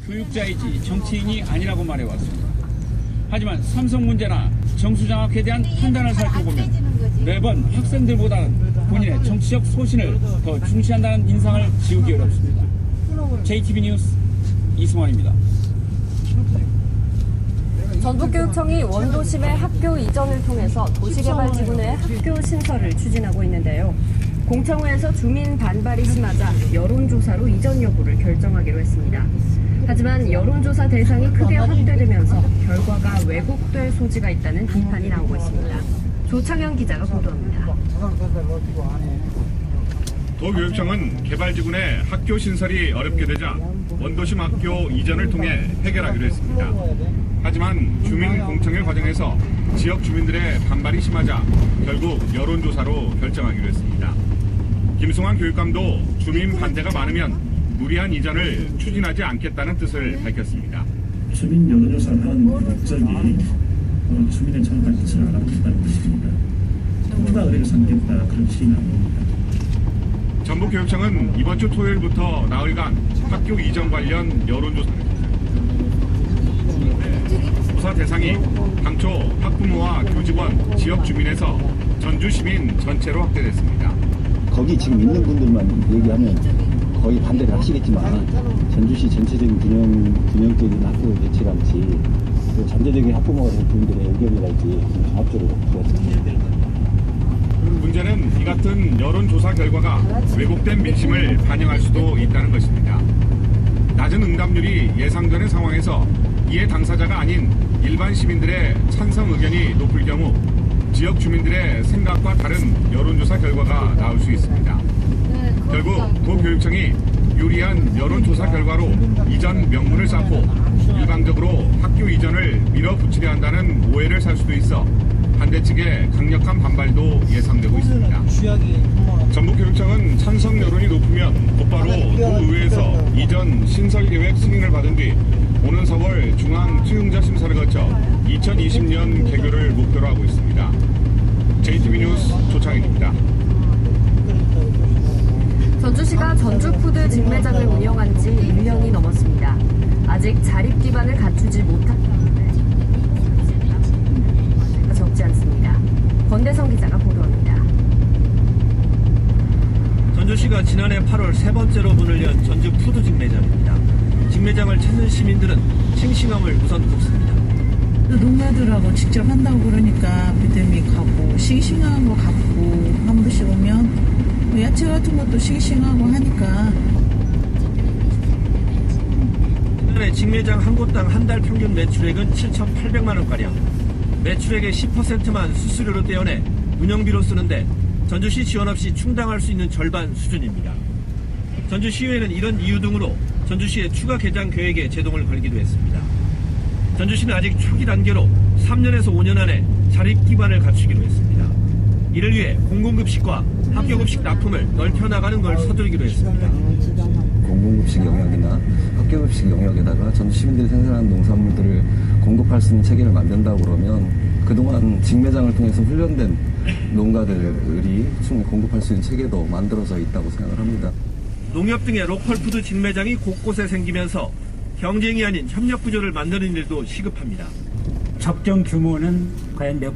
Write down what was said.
교육자이지 정치인이 아니라고 말해왔습니다. 하지만 삼성 문제나 정수장학회에 대한 판단을 살펴보면 매번 학생들보다는 본인의 정치적 소신을 더 중시한다는 인상을 지우기 어렵습니다. JTB 뉴스 이승원입니다. 전북교육청이 원도심의 학교 이전을 통해서 도시개발지구내 학교 신설을 추진하고 있는데요. 공청회에서 주민 반발이 심하자 여론조사로 이전 여부를 결정하기로 했습니다. 하지만 여론조사 대상이 크게 확대되면서 결과가 왜곡될 소지가 있다는 비판이 나오고 있습니다. 조창현 기자가 보도합니다. 도교육청은 개발지구 내 학교 신설이 어렵게 되자 원도심 학교 이전을 통해 해결하기로 했습니다. 하지만 주민 공청회 과정에서 지역 주민들의 반발이 심하자 결국 여론조사로 결정하기로 했습니다. 김승환 교육감도 주민 반대가 많으면 무리한 이전을 추진하지 않겠다는 뜻을 밝혔습니다. 주민 여론조사를 하는 목적이 주민의 정확한 뜻을 알아보겠다는 뜻입니다. 누가 의뢰를 삼겠다 그런 시기는 아닙니다. 전북교육청은 이번 주 토요일부터 나흘간 학교 이전 관련 여론조사를 조사 대상이 당초 학부모와 교직원, 지역 주민에서 전주 시민 전체로 확대됐습니다. 거기 지금 있는 분들만 얘기하면 거의 반대를 하시겠지만 전주시 전체적인 균형적인 학교 배치랄지 잠재적인 학부모가 된 분들의 의견이랄지 종합적으로 들었습니다. 문제는 이 같은 여론조사 결과가 왜곡된 민심을 반영할 수도 있다는 것입니다. 낮은 응답률이 예상되는 상황에서 이해 당사자가 아닌 일반 시민들의 찬성 의견이 높을 경우 지역 주민들의 생각과 다른 여론조사 결과가 나올 수 있습니다. 결국 도교육청이 유리한 여론조사 결과로 이전 명분을 쌓고 일방적으로 학교 이전을 밀어붙이려 한다는 오해를 살 수도 있어 반대 측의 강력한 반발도 예상되고 있습니다. 전북교육청은 찬성 여론이 높으면 곧바로 도의회에서 이전 신설 계획 승인을 받은 뒤 오는 4월 중앙 투용자 심사를 거쳐 2020년 개교를 목표로 하고 있습니다. JTB 뉴스 조창현입니다. 전주시가 전주푸드 직매장을 운영한 지 1년이 넘었습니다. 아직 자립 기반을 갖추지 못한 적지 않습니다. 권대성 기자가 보도합니다. 전주시가 지난해 8월 세 번째로 문을 연 전주푸드 직매장입니다. 직매장을 찾는 시민들은 싱싱함을 우선 꼽습니다. 농가들하고 직접 한다고 그러니까 믿음이 가고 싱싱한 거 갖고 한 번씩 오면 야채 같은 것도 싱싱하고 하니까. 지난해 직매장 한 곳당 한 달 평균 매출액은 7,800만 원가량. 매출액의 10%만 수수료로 떼어내 운영비로 쓰는데 전주시 지원 없이 충당할 수 있는 절반 수준입니다. 전주시의회는 이런 이유 등으로 전주시의 추가 개장 계획에 제동을 걸기도 했습니다. 전주시는 아직 초기 단계로 3년에서 5년 안에 자립 기반을 갖추기로 했습니다. 이를 위해 공공급식과 학교급식 납품을 넓혀나가는 걸 서두르기로 했습니다. 공공급식 영역이나 학교급식 영역에다가 전주 시민들이 생산한 농산물들을 공급할 수 있는 체계를 만든다고 그러면 그동안 직매장을 통해서 훈련된 농가들이 충분히 공급할 수 있는 체계도 만들어져 있다고 생각을 합니다. 농협 등의 로컬푸드 직매장이 곳곳에 생기면서 경쟁이 아닌 협력 구조를 만드는 일도 시급합니다. 적정 규모는 과연 몇